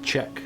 Check.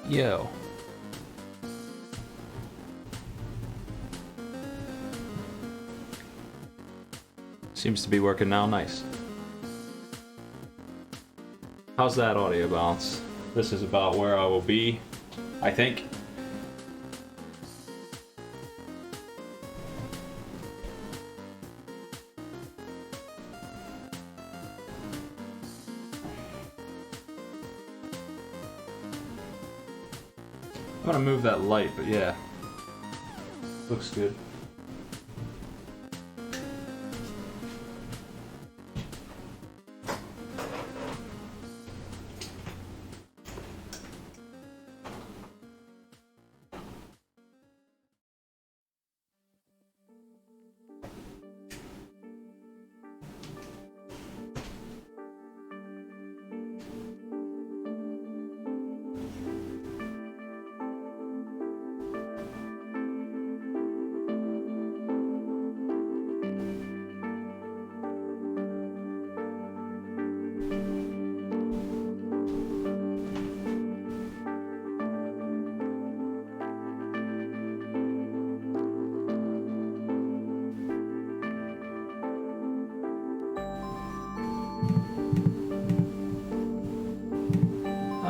Yo. Seems to be working now, nice. How's that audio balance? This is about where I will be, I think. I'm gonna move that light, but yeah. Looks good.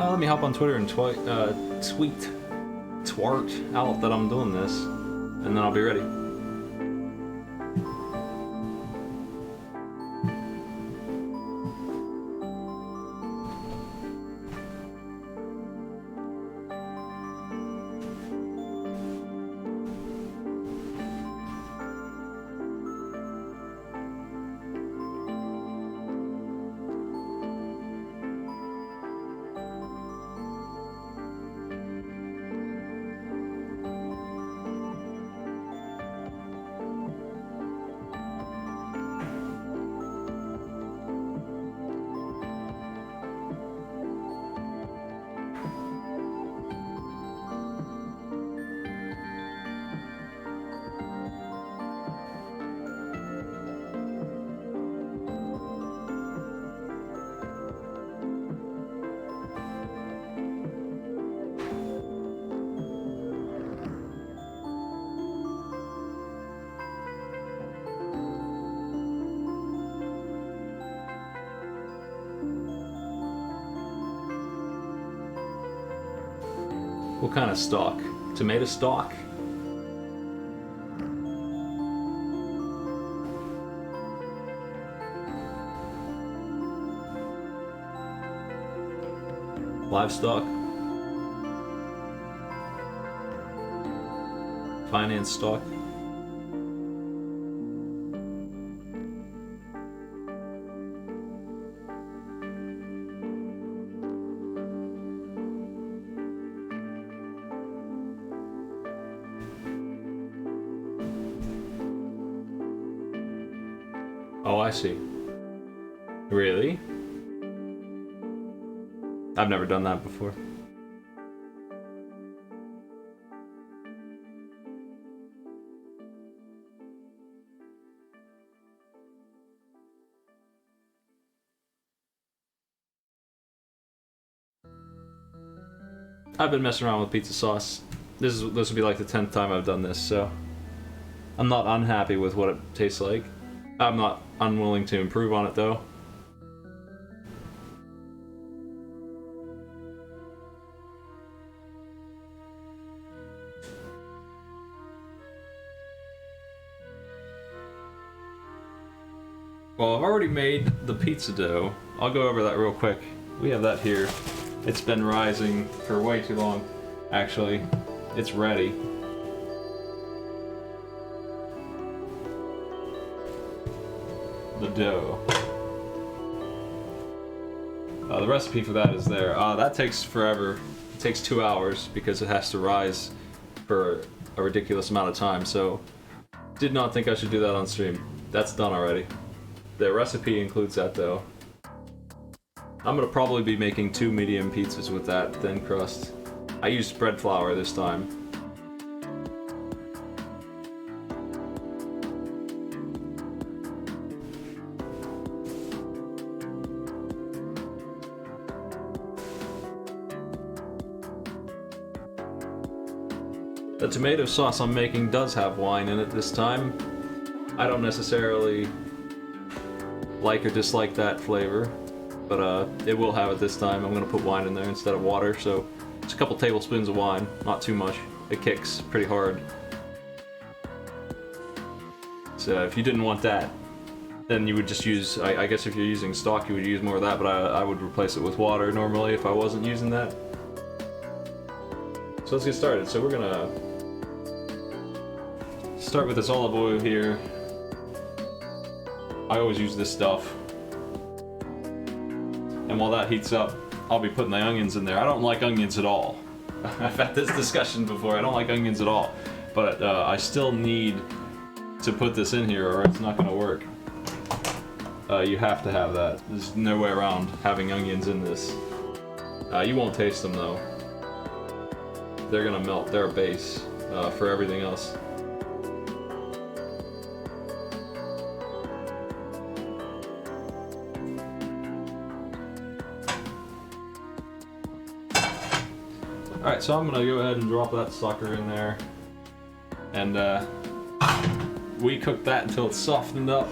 Let me hop on Twitter and tweet twart out that I'm doing this, and then I'll be ready. What kind of stock? Tomato stock? Livestock? Finance stock? Oh, I see. Really? I've never done that before. I've been messing around with pizza sauce. This will be like the 10th time I've done this, so I'm not unhappy with what it tastes like. I'm not unwilling to improve on it though. Well, I've already made the pizza dough. I'll go over that real quick. We have that here. It's been rising for way too long. Actually, it's ready. The dough. The recipe for that is there. That takes forever. It takes 2 hours because it has to rise for a ridiculous amount of time. So, did not think I should do that on stream. That's done already. The recipe includes that though. I'm gonna probably be making 2 medium pizzas with that thin crust. I used bread flour this time. The tomato sauce I'm making does have wine in it this time. I don't necessarily like or dislike that flavor, but it will have it this time. I'm gonna put wine in there instead of water, so it's a couple tablespoons of wine, not too much. It kicks pretty hard. So if you didn't want that, then you would just use, I guess if you're using stock, you would use more of that, but I would replace it with water normally if I wasn't using that. So let's get started. So we're gonna start with this olive oil here. I always use this stuff. And while that heats up, I'll be putting the onions in there. I don't like onions at all. I've had this discussion before. I don't like onions at all. But I still need to put this in here or it's not going to work. You have to have that. There's no way around having onions in this. You won't taste them though. They're going to melt. They're a base for everything else. Alright, so I'm gonna go ahead and drop that sucker in there. And we cook that until it's softened up.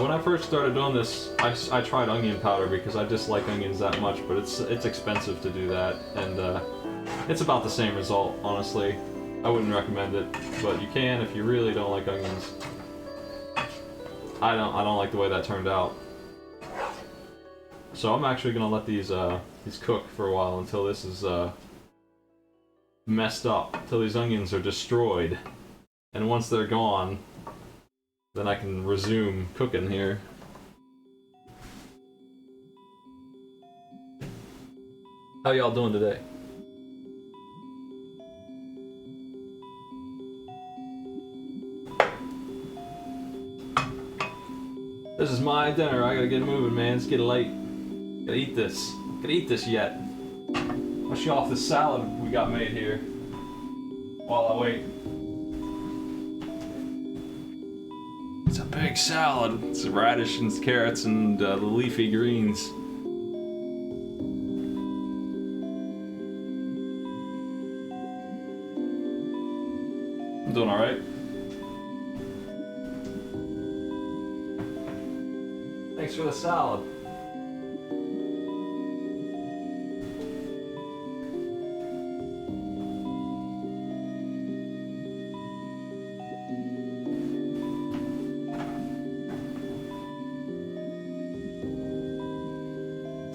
When I first started doing this, I tried onion powder because I dislike onions that much, but it's expensive to do that, and it's about the same result, honestly. I wouldn't recommend it, but you can if you really don't like onions. I don't like the way that turned out. So I'm actually gonna let these cook for a while until this is messed up, until these onions are destroyed. And once they're gone, then I can resume cooking here. How y'all doing today? This is my dinner. I gotta get moving, man. It's getting late. Gotta eat this. Gotta eat this yet. I'll show off the salad we got made here while I wait. It's a big salad. It's radish and carrots and the leafy greens. I'm doing alright. Thanks for the salad.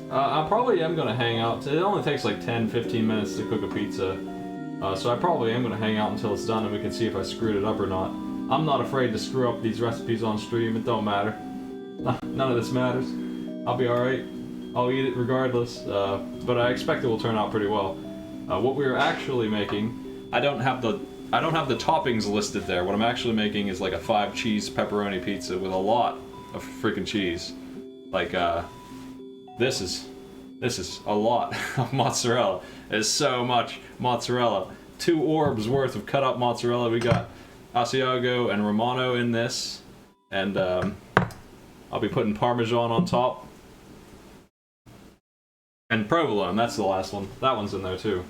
I probably am going to hang out. It only takes like 10-15 minutes to cook a pizza. So I probably am going to hang out until it's done and we can see if I screwed it up or not. I'm not afraid to screw up these recipes on stream. It don't matter. None of this matters. I'll be alright. I'll eat it regardless. But I expect it will turn out pretty well. What we are actually making, I don't have the toppings listed there. What I'm actually making is like a 5-cheese pepperoni pizza with a lot of freaking cheese. Like this is a lot of mozzarella. There's so much mozzarella. 2 orbs worth of cut up mozzarella. We got Asiago and Romano in this, and I'll be putting Parmesan on top. And provolone, that's the last one. That one's in there too.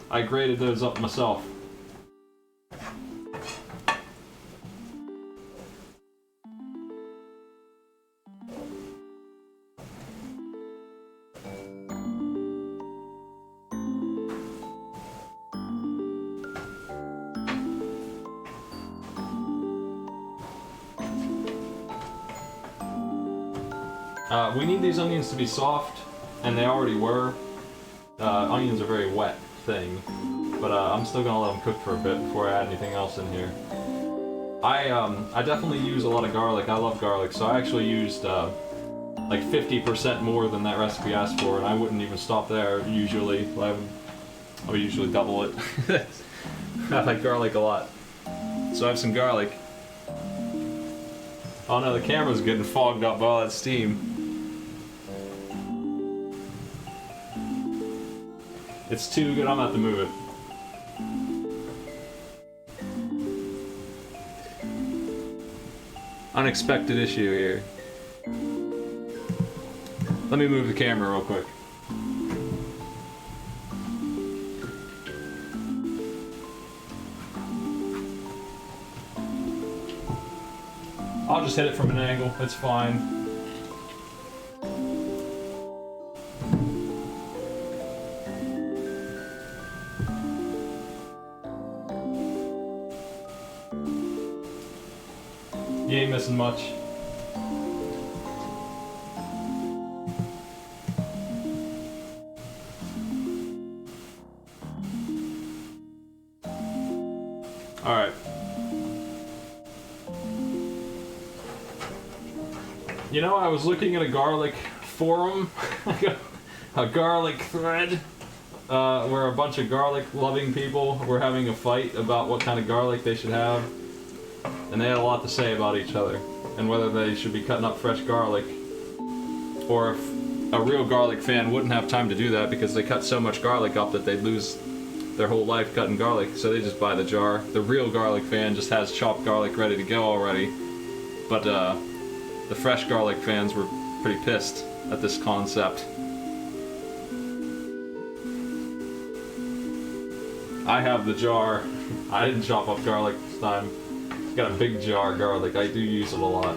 I grated those up myself. We need these onions to be soft, and they already were. Onions are a very wet thing, but I'm still gonna let them cook for a bit before I add anything else in here. I definitely use a lot of garlic. I love garlic, so I actually used like 50% more than that recipe asked for, and I wouldn't even stop there usually. I would usually double it. I like garlic a lot. So I have some garlic. Oh no, the camera's getting fogged up by all that steam. It's too good, I'm gonna have to move it. Unexpected issue here. Let me move the camera real quick. I'll just hit it from an angle, it's fine. You ain't missing much. Alright. You know, I was looking at a garlic forum, a garlic thread, where a bunch of garlic-loving people were having a fight about what kind of garlic they should have. And they had a lot to say about each other, and whether they should be cutting up fresh garlic, or if a real garlic fan wouldn't have time to do that because they cut so much garlic up that they'd lose their whole life cutting garlic, so they just buy the jar. The real garlic fan just has chopped garlic ready to go already, but the fresh garlic fans were pretty pissed at this concept. I have the jar. I didn't chop up garlic this time. Got a big jar of garlic. I do use it a lot.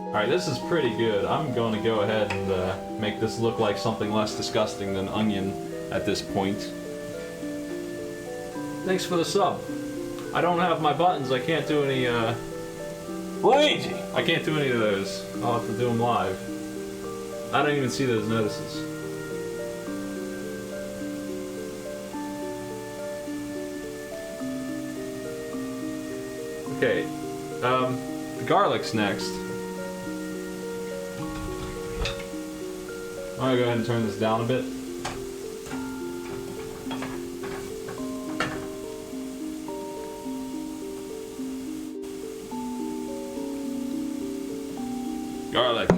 Alright, this is pretty good. I'm going to go ahead and make this look like something less disgusting than onion at this point. Thanks for the sub. I don't have my buttons. I can't do any, Luigi! I can't do any of those. I'll have to do them live. I don't even see those notices. Okay, the garlic's next. I'm gonna go ahead and turn this down a bit. Garlic.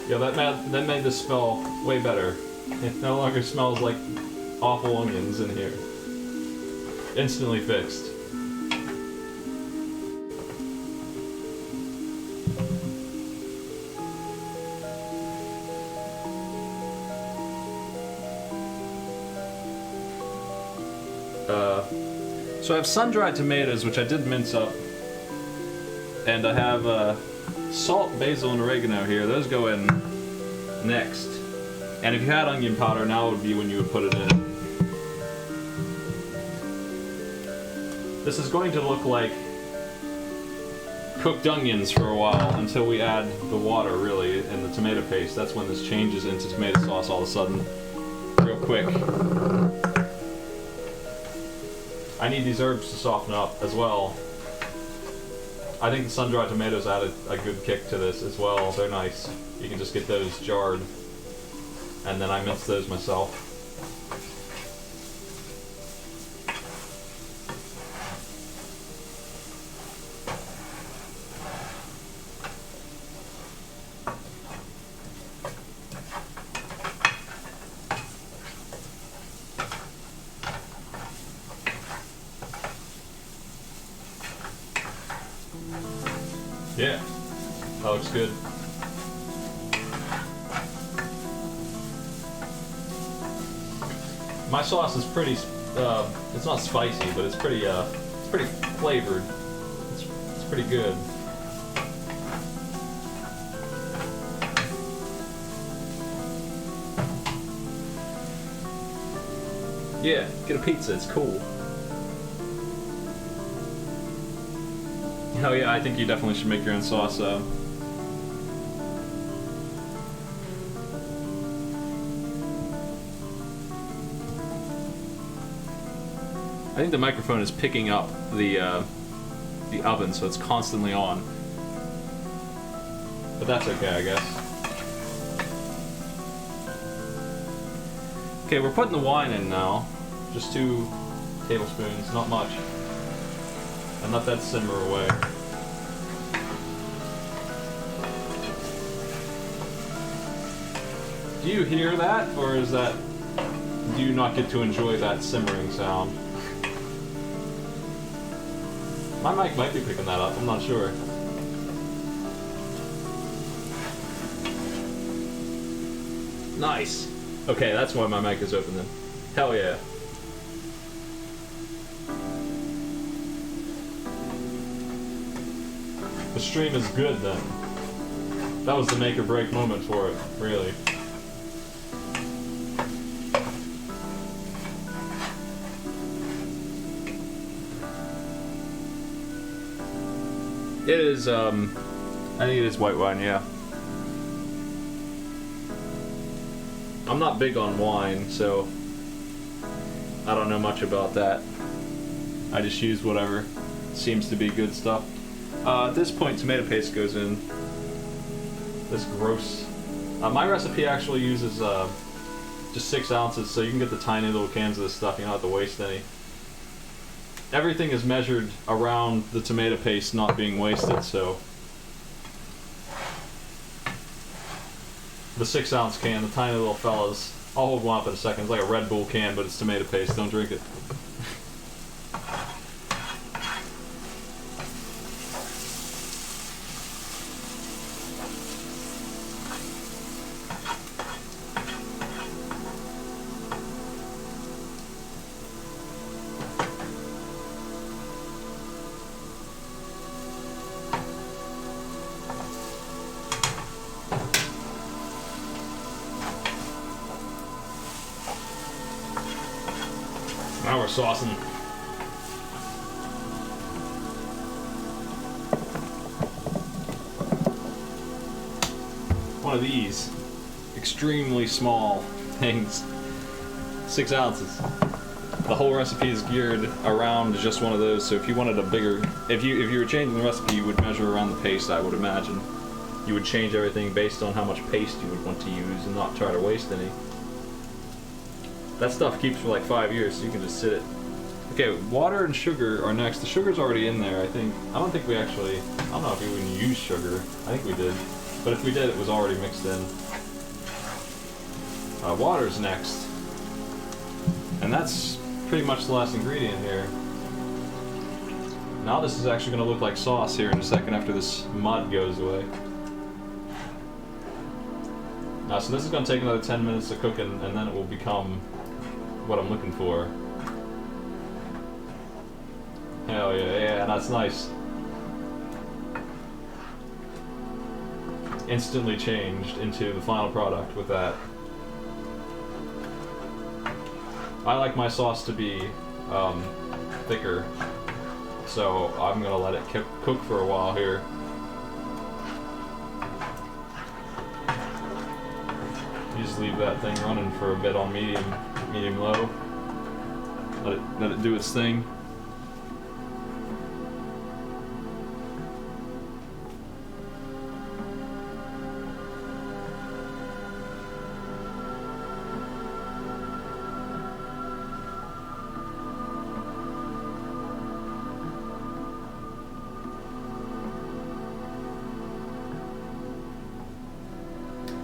Yeah, that made this smell way better. It no longer smells like awful onions in here. Instantly fixed. So I have sun-dried tomatoes, which I did mince up. And I have salt, basil, and oregano here. Those go in next. And if you had onion powder, now would be when you would put it in. This is going to look like cooked onions for a while until we add the water, really, and the tomato paste. That's when this changes into tomato sauce all of a sudden. Real quick. I need these herbs to soften up as well. I think the sun-dried tomatoes added a good kick to this as well. They're nice. You can just get those jarred, and then I mince those myself. Yeah, that looks good. My sauce is pretty, it's not spicy, but it's pretty flavored. It's pretty good. Yeah, get a pizza, it's cool. Oh yeah, I think you definitely should make your own sauce. I think the microphone is picking up the oven, so it's constantly on. But that's okay, I guess. Okay, we're putting the wine in now. Just 2 tablespoons, not much. And let that simmer away. Do you hear that, or is that... do you not get to enjoy that simmering sound? My mic might be picking that up, I'm not sure. Nice! Okay, that's why my mic is open then. Hell yeah. The stream is good then. That was the make or break moment for it, really. It is, I think it is white wine, yeah. I'm not big on wine, so I don't know much about that. I just use whatever seems to be good stuff. At this point, tomato paste goes in. This gross. My recipe actually uses just 6 ounces, so you can get the tiny little cans of this stuff. You don't have to waste any. Everything is measured around the tomato paste not being wasted, so the 6 ounce can, the tiny little fellas. I'll hold one up in a second. It's like a Red Bull can, but it's tomato paste. Don't drink it. Now we're saucing. One of these extremely small things. 6 ounces. The whole recipe is geared around just one of those, so if you wanted a bigger... If you were changing the recipe, you would measure around the paste, I would imagine. You would change everything based on how much paste you would want to use and not try to waste any. That stuff keeps for like 5 years, so you can just sit it. Okay, water and sugar are next. The sugar's already in there, I think. I don't think we actually... I don't know if we even used sugar. I think we did. But if we did, it was already mixed in. Water's next. And that's pretty much the last ingredient here. Now this is actually going to look like sauce here in a second after this mud goes away. So this is going to take another 10 minutes to cook, and then it will become what I'm looking for. Hell yeah, yeah, that's nice. Instantly changed into the final product with that. I like my sauce to be thicker, so I'm gonna let it cook for a while here. You just leave that thing running for a bit on medium low. Let it do its thing.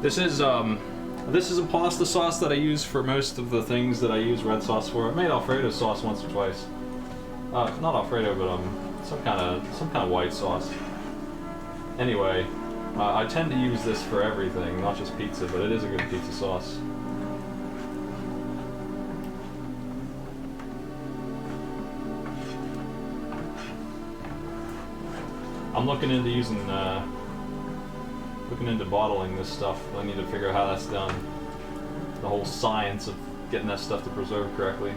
This is a pasta sauce that I use for most of the things that I use red sauce for. I made Alfredo sauce once or twice. Not Alfredo, but some kind of white sauce. Anyway, I tend to use this for everything, not just pizza, but it is a good pizza sauce. I'm looking into bottling this stuff. I need to figure out how that's done. The whole science of getting that stuff to preserve correctly.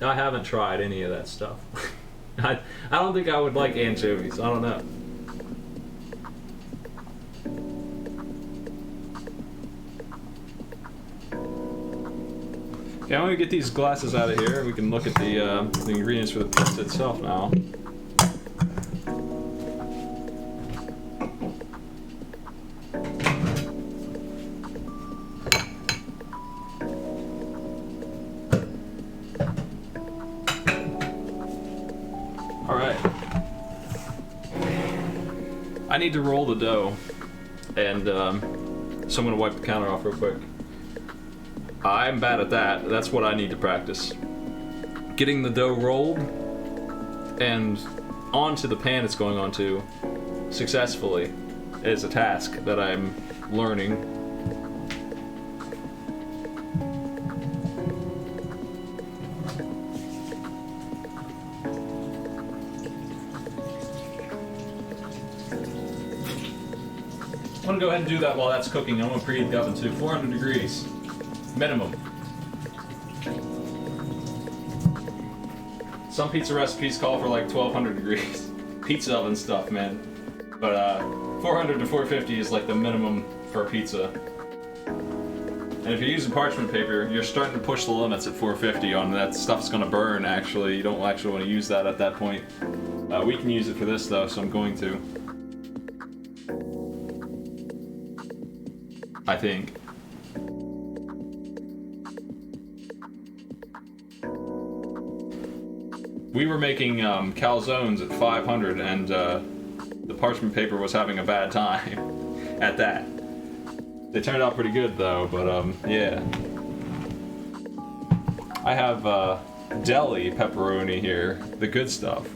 I haven't tried any of that stuff. I don't think I would like anchovies. I don't know. Okay, I'm gonna get these glasses out of here. We can look at the ingredients for the pizza itself now. I need to roll the dough, and so I'm gonna wipe the counter off real quick. I'm bad at that. That's what I need to practice. Getting the dough rolled and onto the pan it's going onto successfully is a task that I'm learning. I'm gonna go ahead and do that while that's cooking. I'm gonna preheat the oven to 400 degrees, minimum. Some pizza recipes call for like 1200 degrees. Pizza oven stuff, man. But 400 to 450 is like the minimum for pizza. And if you're using parchment paper, you're starting to push the limits at 450 on that stuff's gonna burn, actually. You don't actually want to use that at that point. We can use it for this though, so I'm going to. I think. We were making calzones at 500 and the parchment paper was having a bad time at that. They turned out pretty good though, but yeah. I have deli pepperoni here, the good stuff.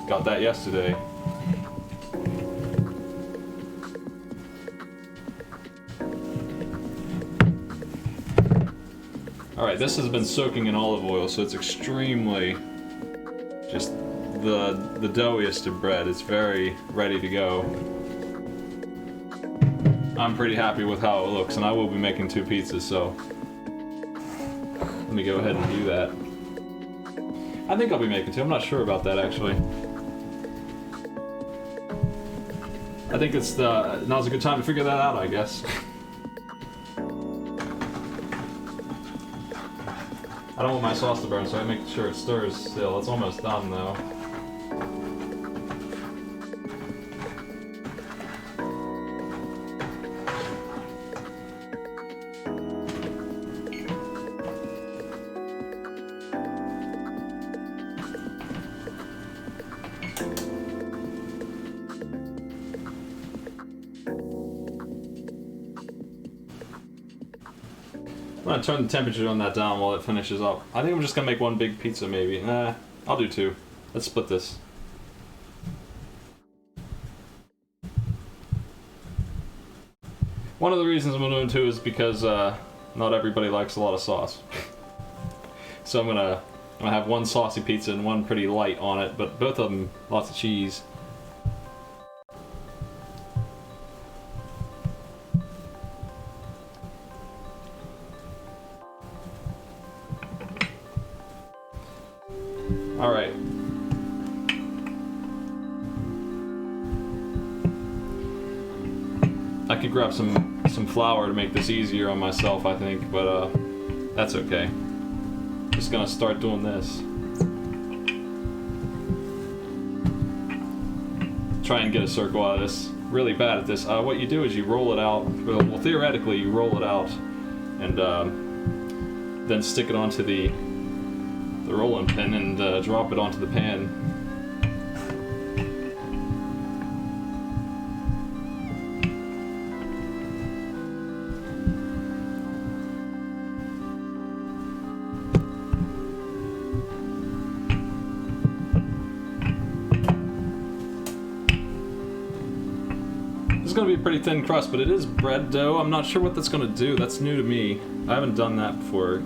Got that yesterday. Alright, this has been soaking in olive oil, so it's extremely just the doughiest of bread. It's very ready to go. I'm pretty happy with how it looks, and I will be making 2 pizzas, so let me go ahead and do that. I think I'll be making 2. I'm not sure about that, actually. I think now's a good time to figure that out, I guess. I don't want my sauce to burn, so I make sure it stirs still. It's almost done, though. I'm gonna turn the temperature on that down while it finishes up. I think I'm just gonna make 1 big pizza, maybe. Nah, I'll do 2. Let's split this. One of the reasons I'm doing 2 is because not everybody likes a lot of sauce. So I'm gonna have 1 saucy pizza and 1 pretty light on it, but both of them lots of cheese. Alright. I could grab some flour to make this easier on myself, I think, but that's okay. Just gonna start doing this. try and get a circle out of this. Really bad at this. What you do is you roll it out. Well, theoretically, you roll it out and then stick it onto the rolling pin and drop it onto the pan. It's going to be a pretty thin crust, but it is bread dough. I'm not sure what that's going to do. That's new to me. I haven't done that before.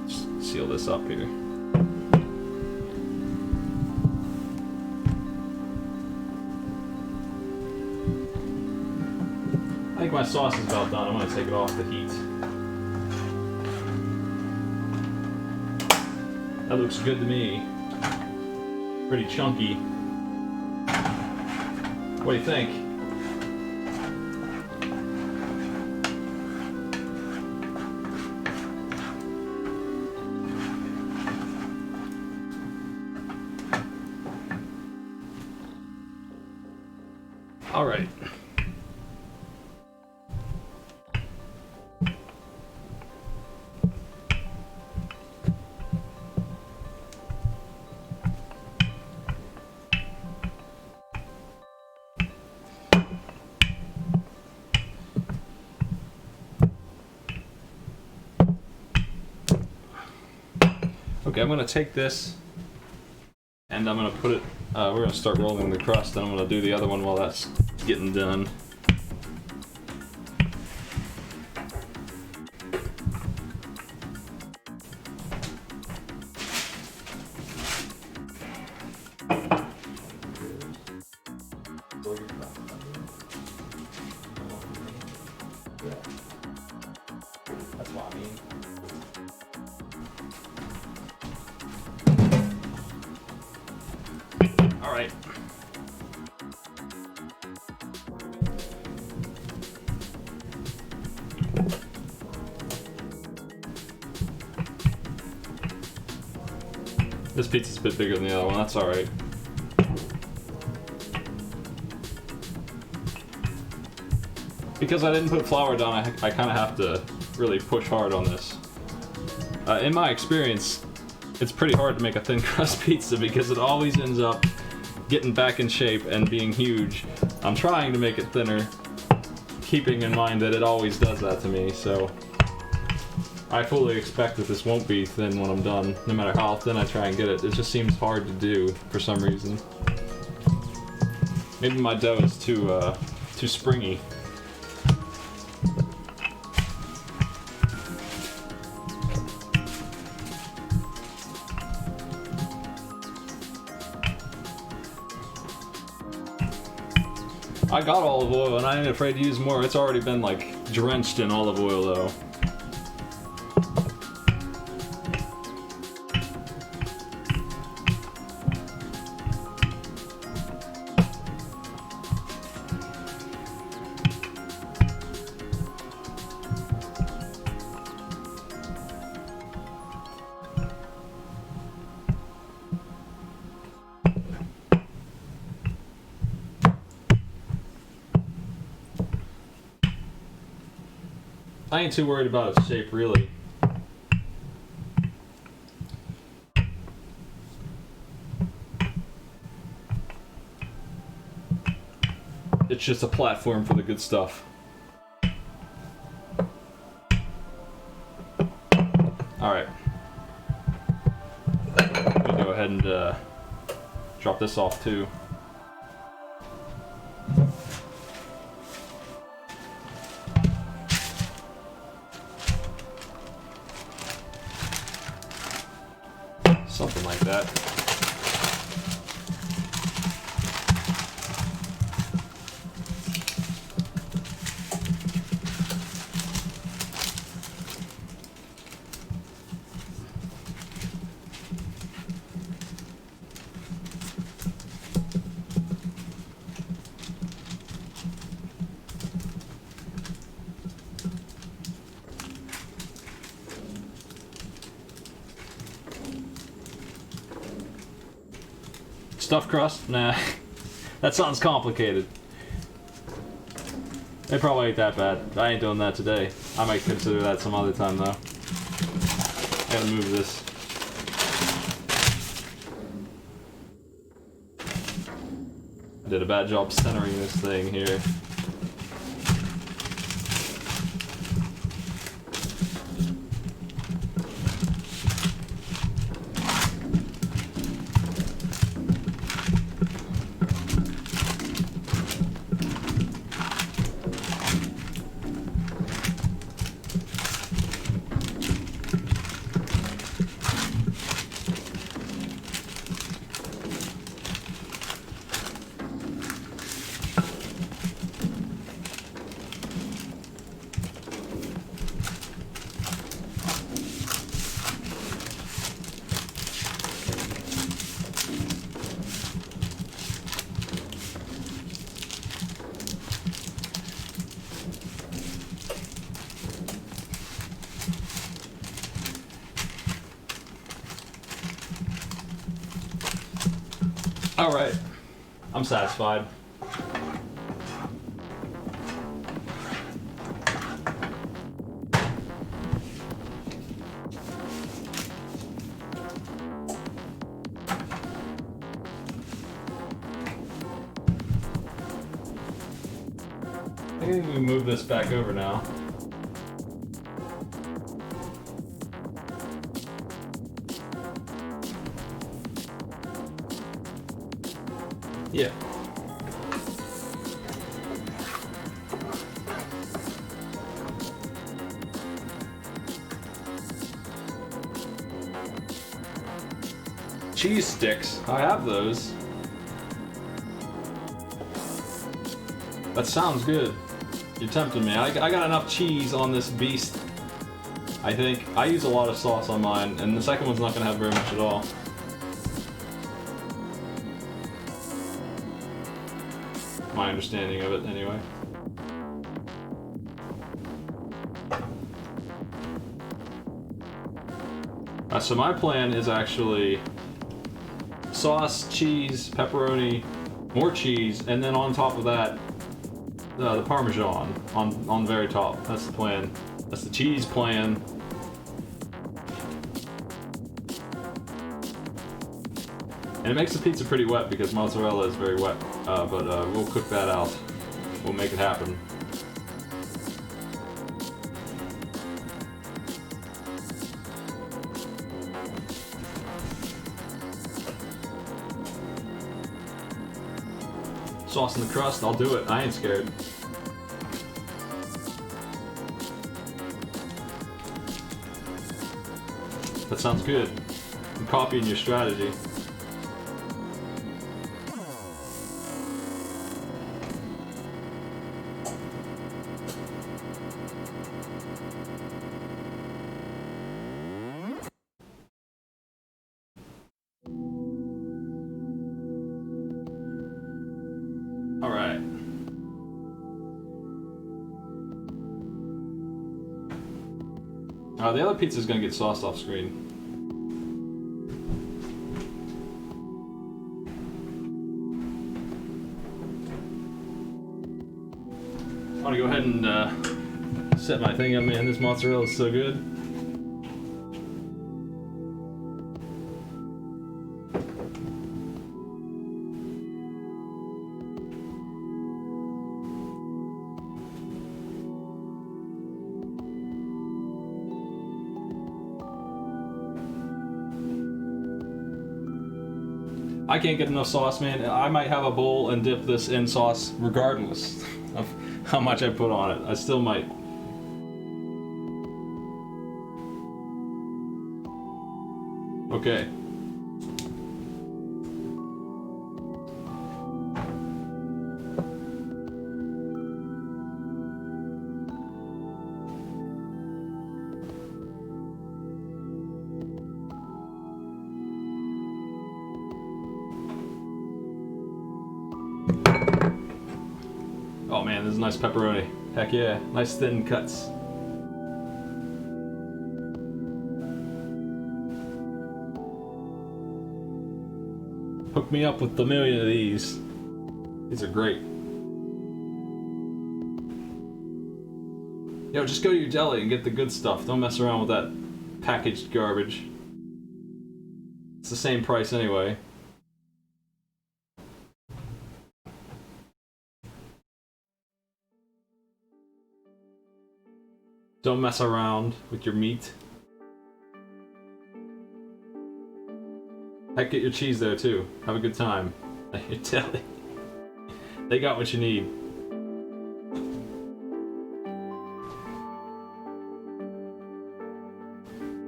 Just seal this up here. I think my sauce is about done. I'm going to take it off the heat. That looks good to me. Pretty chunky. What do you think? All right. Okay, I'm gonna take this and I'm gonna put it, we're gonna start rolling the crust, and I'm gonna do the other one while that's getting done. That's what I mean. All right. This pizza's a bit bigger than the other one, that's alright. Because I didn't put flour down, I kind of have to really push hard on this. In my experience, it's pretty hard to make a thin crust pizza because it always ends up getting back in shape and being huge. I'm trying to make it thinner, keeping in mind that it always does that to me, so I fully expect that this won't be thin when I'm done, no matter how thin I try and get it. It just seems hard to do for some reason. Maybe my dough is too springy. I got olive oil and I ain't afraid to use more. It's already been like drenched in olive oil though. I ain't too worried about its shape, really. It's just a platform for the good stuff. Alright. Let me go ahead and drop this off too. Something like that. Stuffed crust? Nah. That sounds complicated. It probably ain't that bad. I ain't doing that today. I might consider that some other time though. Gotta move this. I did a bad job centering this thing here. Alright, I'm satisfied. I think we move this back over now. Yeah. Cheese sticks. I have those. That sounds good. You're tempting me. I got enough cheese on this beast. I think. I use a lot of sauce on mine, and the second one's not going to have very much at all. My understanding of it, anyway. So my plan is actually sauce, cheese, pepperoni, more cheese, and then on top of that, the Parmesan on the very top. That's the plan. That's the cheese plan. And it makes the pizza pretty wet because mozzarella is very wet, but we'll cook that out. We'll make it happen. Sauce in the crust, I'll do it. I ain't scared. That sounds good. I'm copying your strategy. Alright. The other pizza's gonna get sauced off screen. I'm gonna go ahead and set my thing up, man. This mozzarella is so good. I can't get enough sauce, man. I might have a bowl and dip this in sauce regardless of how much I put on it. I still might. Okay. Oh man, this is nice pepperoni. Heck yeah, nice thin cuts. Hook me up with a million of these. These are great. Yo, just go to your deli and get the good stuff. Don't mess around with that packaged garbage. It's the same price anyway. Don't mess around with your meat. Heck, get your cheese there too. Have a good time at your deli. They got what you need.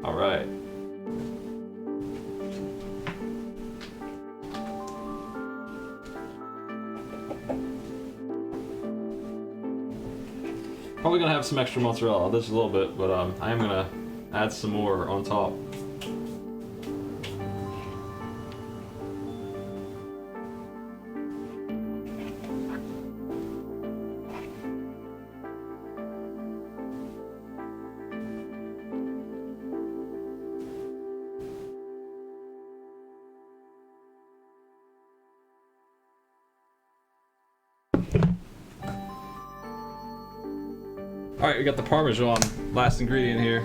Alright. Probably gonna have some extra mozzarella, just a little bit, but I am gonna add some more on top. Alright, we got the Parmesan, last ingredient here.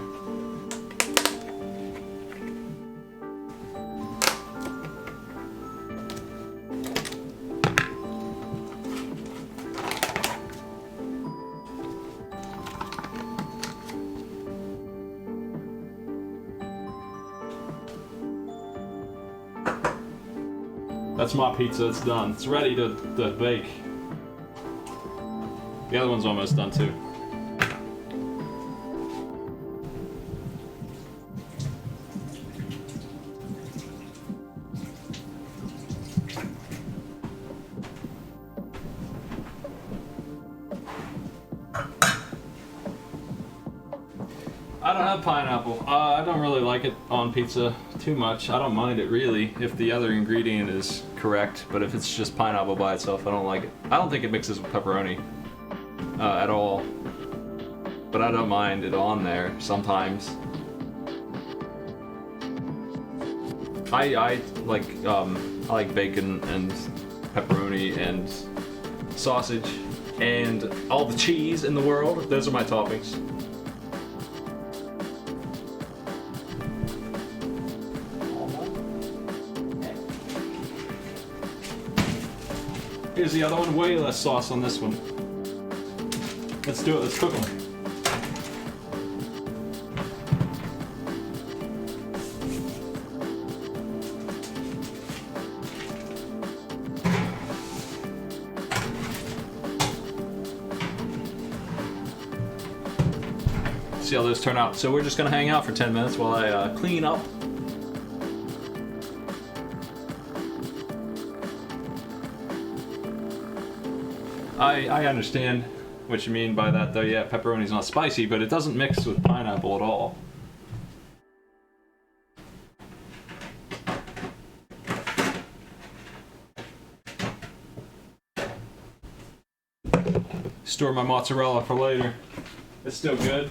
That's my pizza, it's done. It's ready to bake. The other one's almost done too. I don't have pineapple. I don't really like it on pizza too much. I don't mind it really if the other ingredient is correct, but if it's just pineapple by itself, I don't like it. I don't think it mixes with pepperoni at all, but I don't mind it on there sometimes. I like bacon and pepperoni and sausage and all the cheese in the world. Those are my toppings. Here's the other one, way less sauce on this one. Let's do it, let's cook them. See how those turn out. So we're just gonna hang out for 10 minutes while I clean up. I understand what you mean by that though. Yeah, pepperoni's not spicy, but it doesn't mix with pineapple at all. Store my mozzarella for later. It's still good.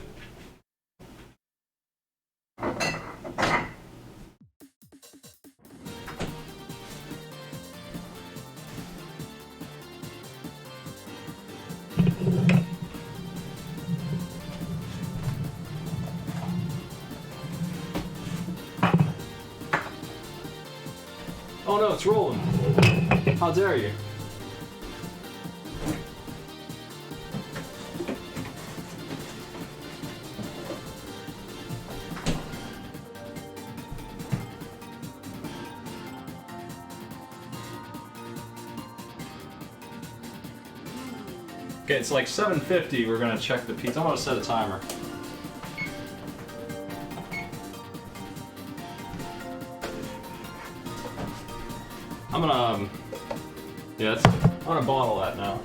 Oh no, it's rolling. How dare you? Okay, it's like 7:50. We're gonna check the pizza. I'm gonna set a timer. I'm gonna, I'm gonna bottle that now.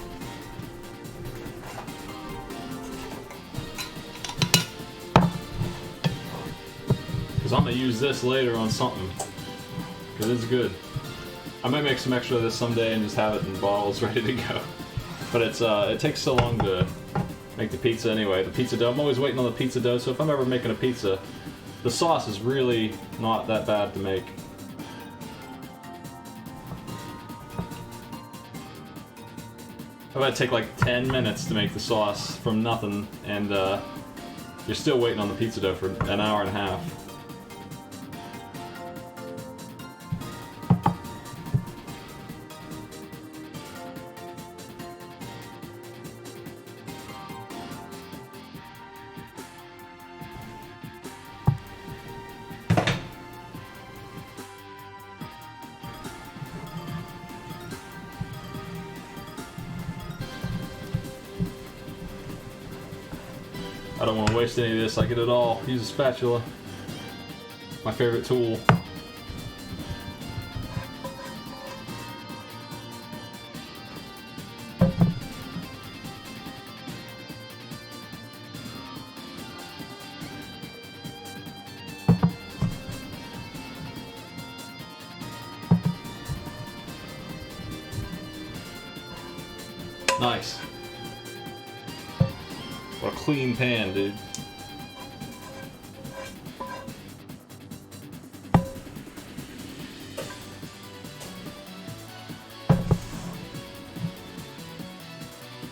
Because I'm gonna use this later on something. Because it's good. I might make some extra of this someday and just have it in bottles ready to go. But it takes so long to make the pizza anyway. The pizza dough, I'm always waiting on the pizza dough, so if I'm ever making a pizza, the sauce is really not that bad to make. I bet it take like 10 minutes to make the sauce from nothing, and you're still waiting on the pizza dough for an hour and a half. I don't want to waste any of this. I get it all. Use a spatula. My favorite tool. Nice. What a clean pan, dude.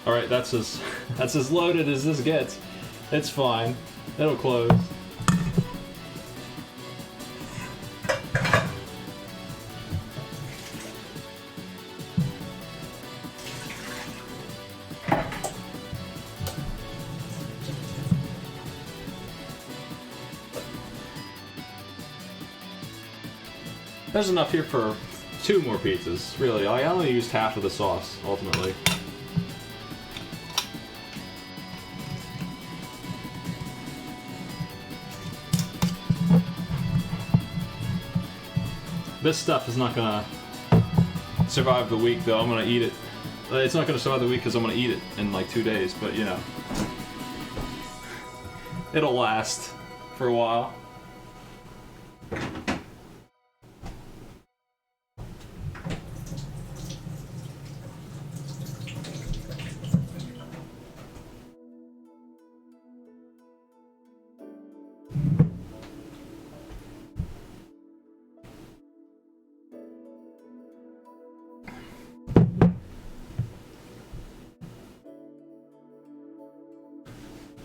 Alright, that's as loaded as this gets. It's fine. It'll close. There's enough here for 2 more pizzas, really. I only used half of the sauce, ultimately. This stuff is not gonna survive the week, though. I'm gonna eat it. It's not gonna survive the week because I'm gonna eat it in like 2 days, but you know. It'll last for a while.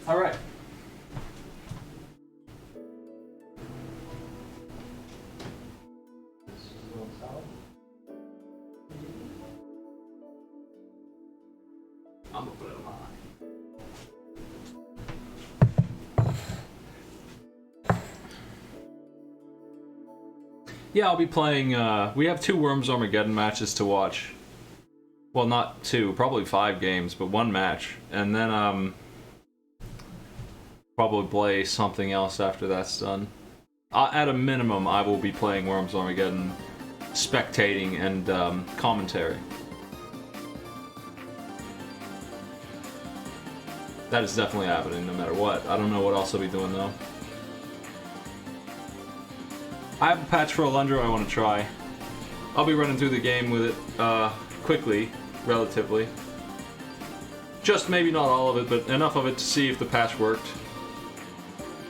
All right. I'm gonna put it on high. Yeah, I'll be playing, we have 2 Worms Armageddon matches to watch. Well, not 2, probably 5 games, but 1 match. And then, probably play something else after that's done. At a minimum, I will be playing Worms Armageddon, spectating, and commentary. That is definitely happening, no matter what. I don't know what else I'll be doing, though. I have a patch for Alundra I want to try. I'll be running through the game with it quickly, relatively. Just maybe not all of it, but enough of it to see if the patch worked.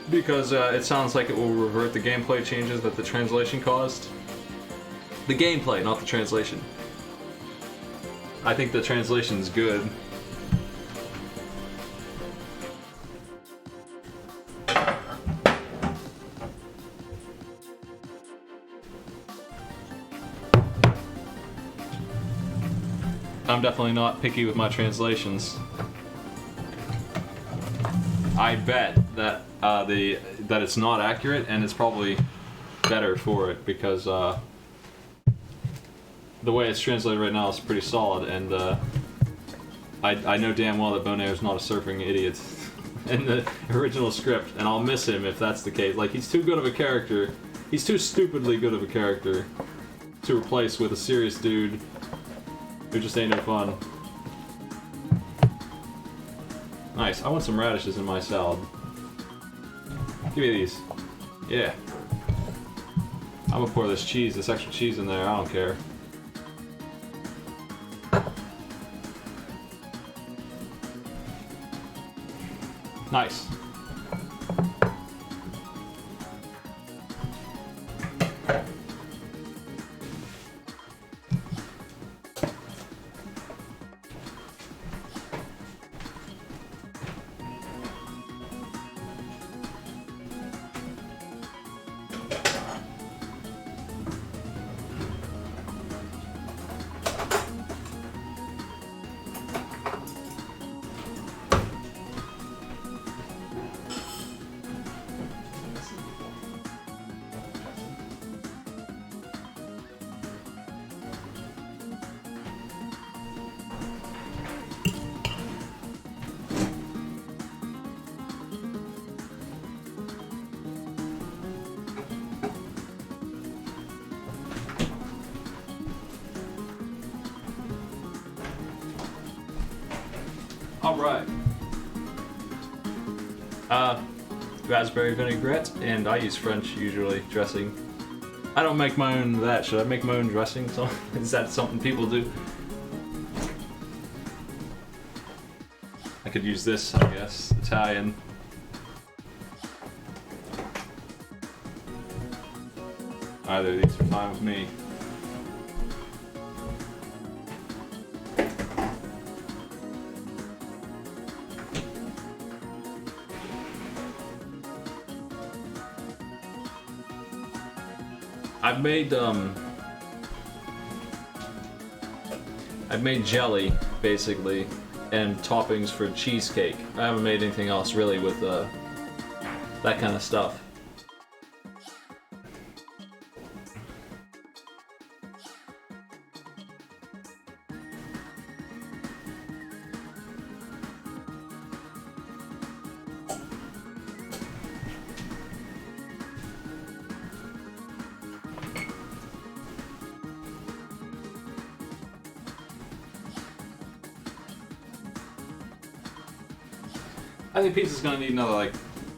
Because it sounds like it will revert the gameplay changes that the translation caused. The gameplay, not the translation. I think the translation's good. I'm definitely not picky with my translations. I bet that that it's not accurate, and it's probably better for it because the way it's translated right now is pretty solid, and I know damn well that Bonaire's not a surfing idiot in the original script, and I'll miss him if that's the case. Like, he's too good of a character. He's too stupidly good of a character to replace with a serious dude who just ain't no fun. Nice. I want some radishes in my salad. Give me these. Yeah. I'm gonna pour this extra cheese in there. I don't care. Nice. All right. Raspberry vinaigrette, and I use French usually dressing. I don't make my own that. Should I make my own dressing? So is that something people do? I could use this, I guess. Italian. Either of these are fine with me. I've made jelly, basically, and toppings for cheesecake. I haven't made anything else really with that kind of stuff. I think pizza's gonna need another like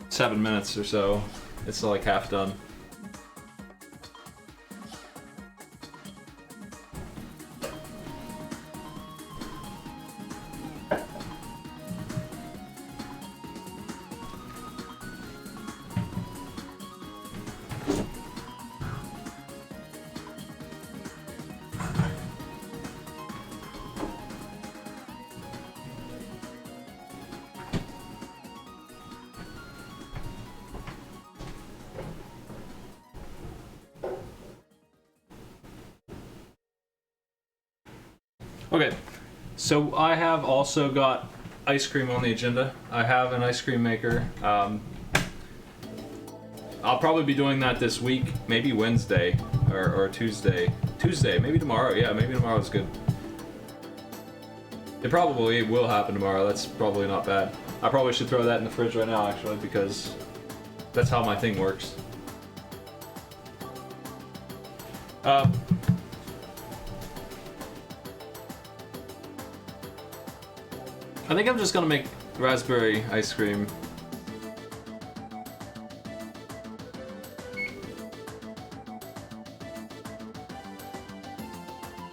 7 minutes or so. It's like half done. Okay, so I have also got ice cream on the agenda. I have an ice cream maker. I'll probably be doing that this week, maybe Wednesday or Tuesday. Tuesday, maybe tomorrow. Yeah, maybe tomorrow's good. It probably will happen tomorrow. That's probably not bad. I probably should throw that in the fridge right now, actually, because that's how my thing works. I think I'm just gonna make raspberry ice cream.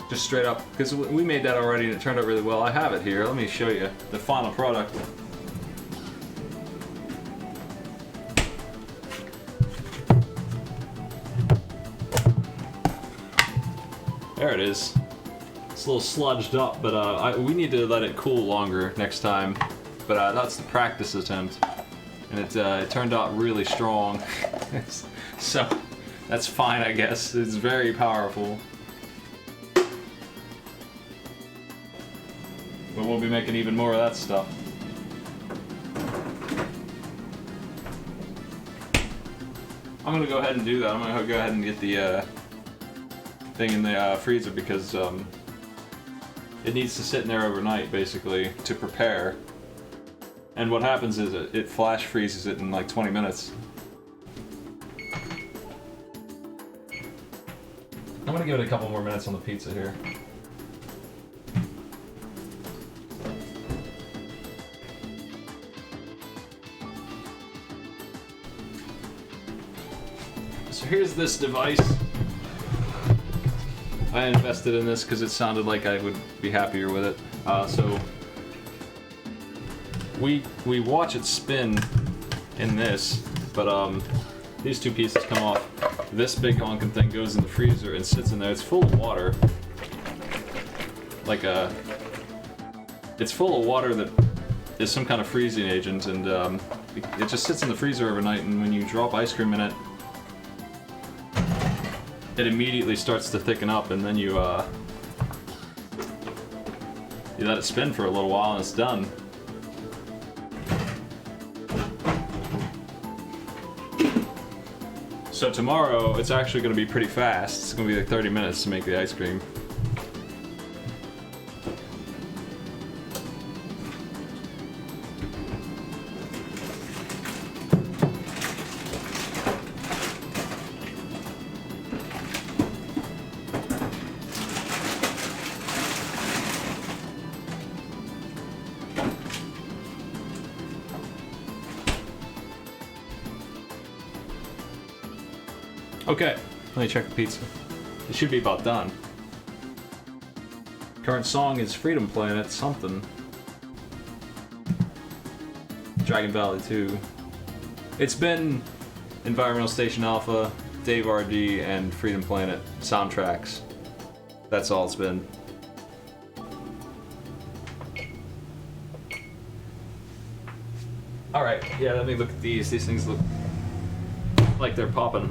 Just straight up, because we made that already and it turned out really well. I have it here. Let me show you the final product. There it is. It's a little sludged up, but we need to let it cool longer next time. But that's the practice attempt, and it turned out really strong. So that's fine, I guess. It's very powerful. But we'll be making even more of that stuff. I'm gonna go ahead and do that. I'm gonna go ahead and get the thing in the freezer because it needs to sit in there overnight, basically, to prepare. And what happens is it flash freezes it in like 20 minutes. I'm gonna give it a couple more minutes on the pizza here. So here's this device. I invested in this because it sounded like I would be happier with it. So we watch it spin in this, but these two pieces come off. This big honking thing goes in the freezer and sits in there. It's full of water. It's full of water that is some kind of freezing agent, and it just sits in the freezer overnight, and when you drop ice cream in it, it immediately starts to thicken up, and then you let it spin for a little while and it's done. So tomorrow it's actually going to be pretty fast. It's going to be like 30 minutes to make the ice cream. Okay, let me check the pizza. It should be about done. Current song is Freedom Planet something. Dragon Valley 2. It's been Environmental Station Alpha, Dave RD, and Freedom Planet soundtracks. That's all it's been. Alright, yeah, let me look at these. These things look like they're popping.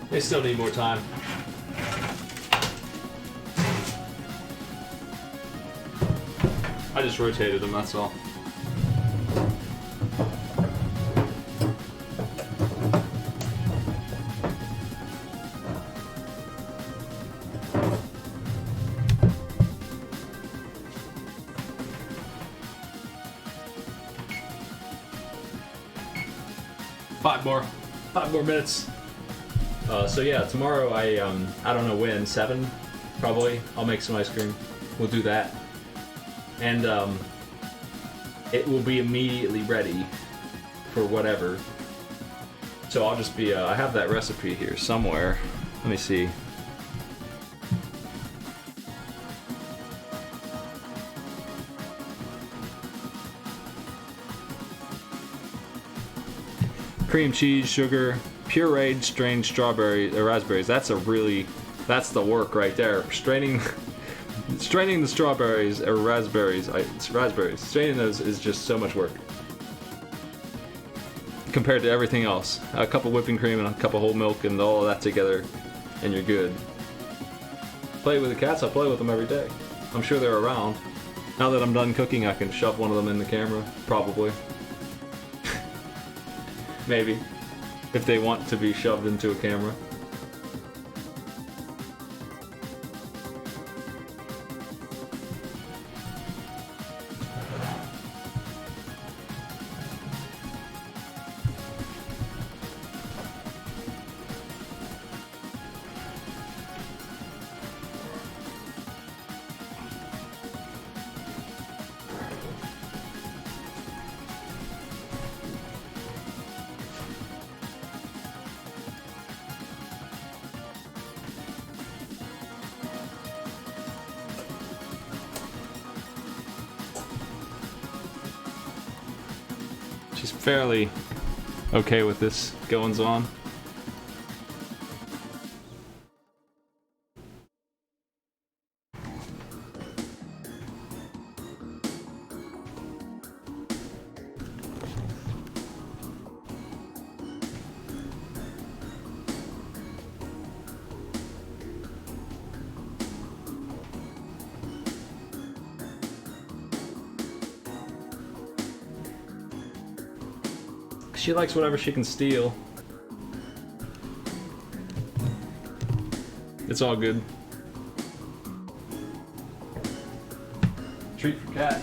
They still need more time. I just rotated them, that's all. Five more minutes. So yeah, tomorrow I don't know when, 7 probably. I'll make some ice cream. We'll do that. And it will be immediately ready for whatever. So I'll just be I have that recipe here somewhere. Let me see. Cream cheese, sugar, pureed strained strawberries or raspberries. That's the work right there. Straining the strawberries or raspberries. It's raspberries. Straining those is just so much work compared to everything else. A cup of whipping cream and a cup of whole milk and all of that together, and you're good. Play with the cats. I play with them every day. I'm sure they're around. Now that I'm done cooking, I can shove one of them in the camera, probably. Maybe. If they want to be shoved into a camera. She's fairly okay with this goings on. She likes whatever she can steal. It's all good. Treat for cat.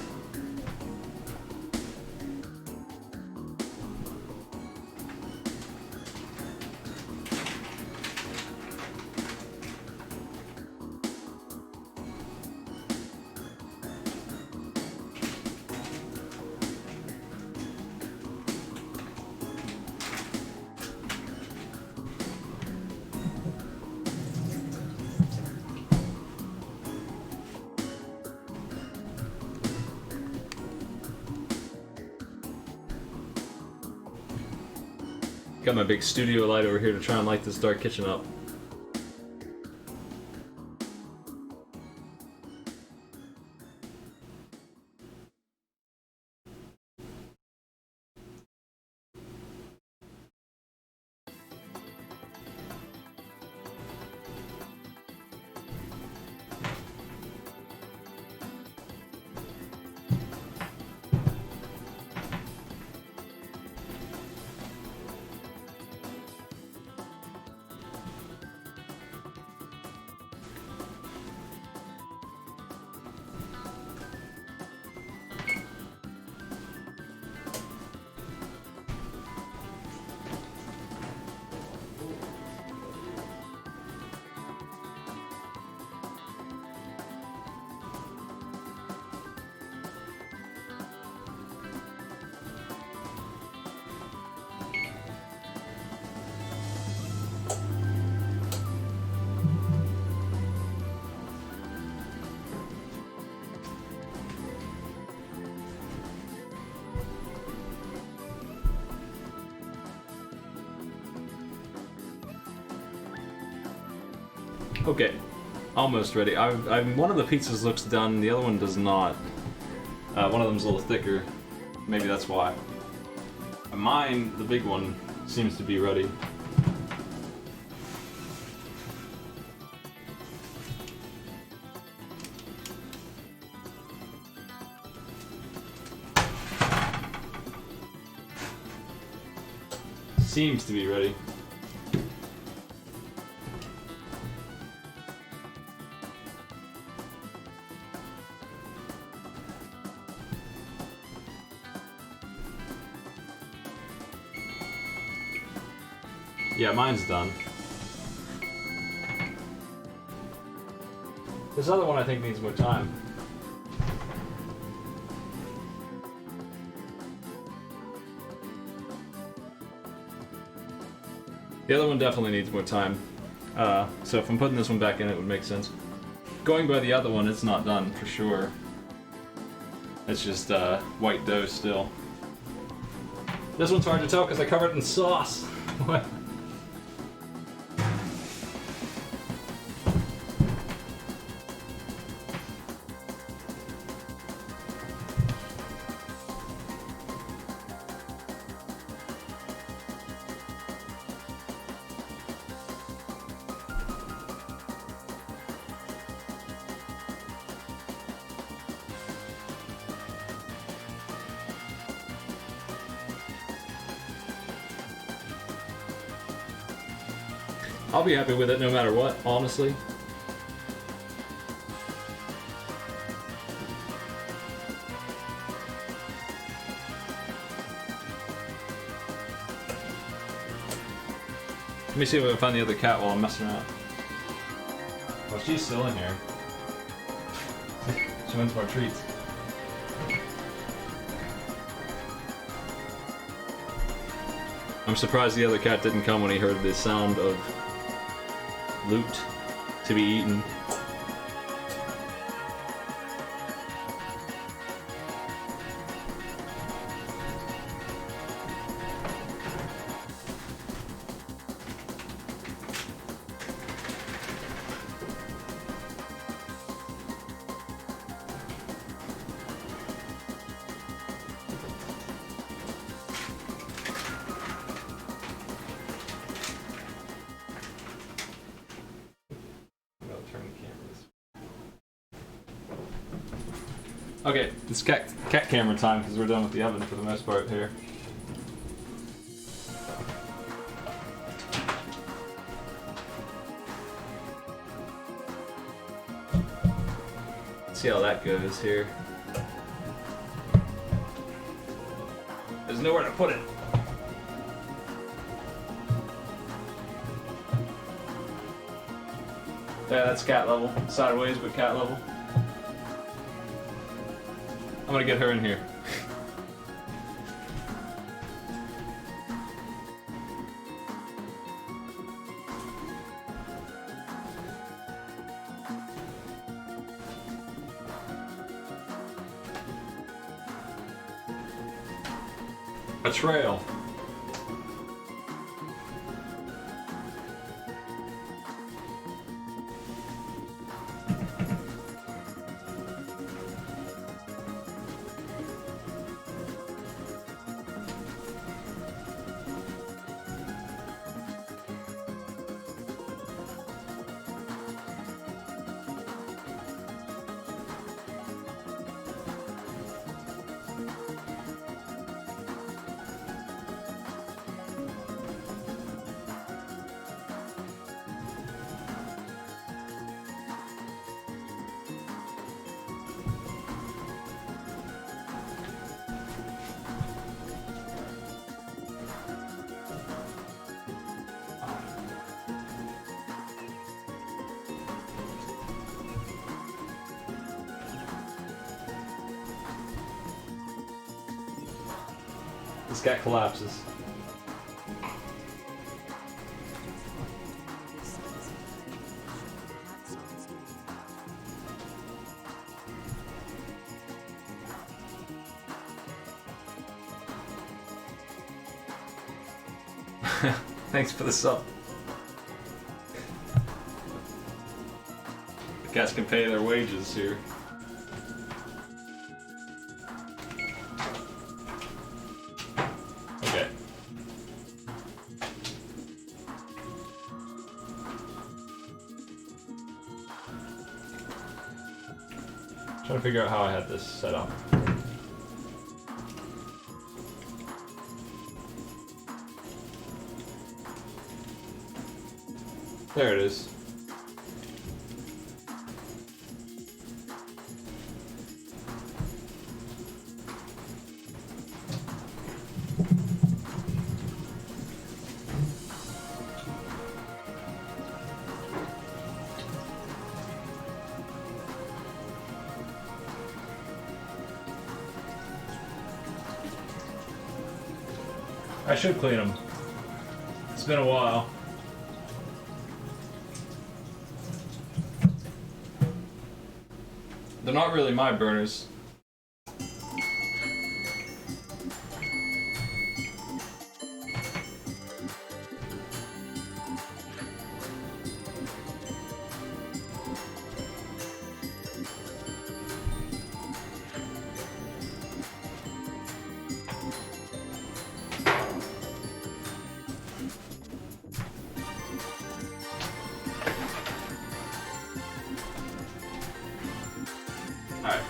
Got my big studio light over here to try and light this dark kitchen up. Okay, almost ready. One of the pizzas looks done, the other one does not. One of them's a little thicker. Maybe that's why. Mine, the big one, seems to be ready. Seems to be ready. Yeah, mine's done. This other one I think needs more time. The other one definitely needs more time. So if I'm putting this one back in, it would make sense. Going by the other one, it's not done for sure. It's just white dough still. This one's hard to tell because I covered it in sauce. What? I'll be happy with it no matter what, honestly. Let me see if I can find the other cat while I'm messing around. Well, she's still in here. She wants more treats. I'm surprised the other cat didn't come when he heard the sound of loot to be eaten. Okay, it's cat camera time because we're done with the oven for the most part here. Let's see how that goes here. There's nowhere to put it. Yeah, that's cat level. Sideways, but cat level. I'm gonna get her in here. A trail. This cat collapses. Thanks for the sub. Guys can pay their wages here. Okay. Trying to figure out how I had this set up. There it is. I should clean them. It's been a while. They're not really my burners. Alright.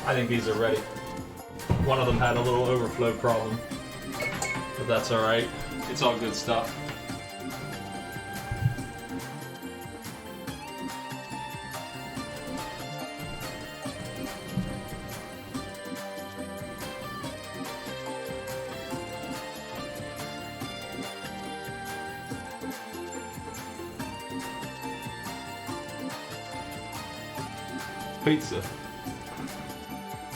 I think these are ready. One of them had a little overflow problem, but that's alright. It's all good stuff. Pizza.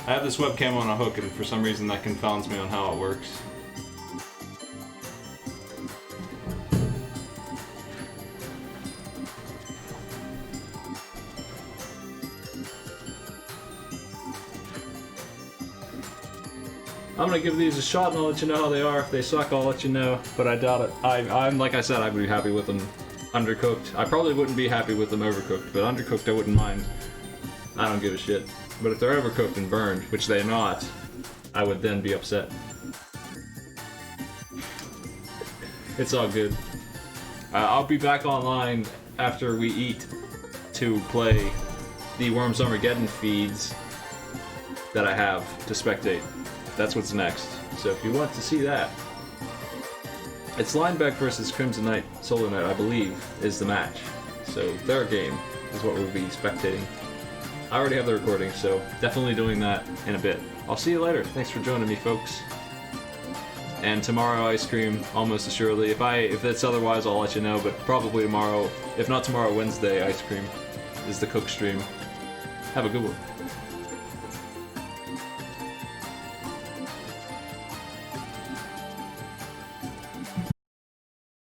I have this webcam on a hook and for some reason that confounds me on how it works. I'm gonna give these a shot and I'll let you know how they are. If they suck, I'll let you know, but I doubt it. I'm like I said, I'd be happy with them undercooked. I probably wouldn't be happy with them overcooked, but undercooked I wouldn't mind. I don't give a shit. But if they're overcooked and burned, which they're not, I would then be upset. It's all good. I'll be back online after we eat to play the Worms Armageddon feeds that I have to spectate. That's what's next. So if you want to see that, it's Lineback versus Crimson Knight Solo Knight, I believe, is the match. So their game is what we'll be spectating. I already have the recording, so definitely doing that in a bit. I'll see you later. Thanks for joining me, folks. And tomorrow ice cream, almost assuredly. If it's otherwise, I'll let you know, but probably tomorrow. If not tomorrow, Wednesday ice cream is the cook stream. Have a good one.